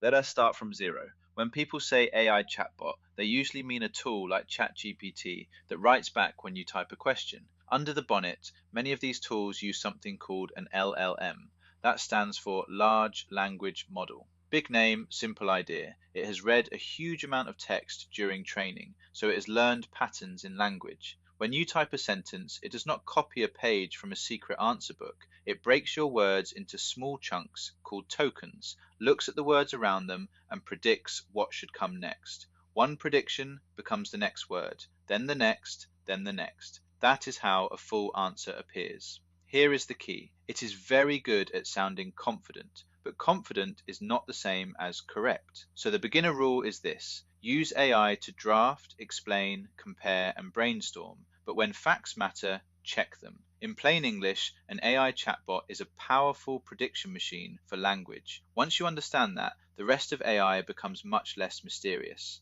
Let us start from zero. When people say AI chatbot, they usually mean a tool like ChatGPT that writes back when you type a question. Under the bonnet, many of these tools use something called an LLM. That stands for Large Language Model. Big name, simple idea. It has read a huge amount of text during training, so it has learned patterns in language. When you type a sentence, it does not copy a page from a secret answer book. It breaks your words into small chunks called tokens, looks at the words around them, and predicts what should come next. One prediction becomes the next word, then the next, then the next. That is how a full answer appears. Here is the key. It is very good at sounding confident, but confident is not the same as correct. So the beginner rule is this: use AI to draft, explain, compare, and brainstorm, but when facts matter, check them. In plain English, an AI chatbot is a powerful prediction machine for language. Once you understand that, the rest of AI becomes much less mysterious.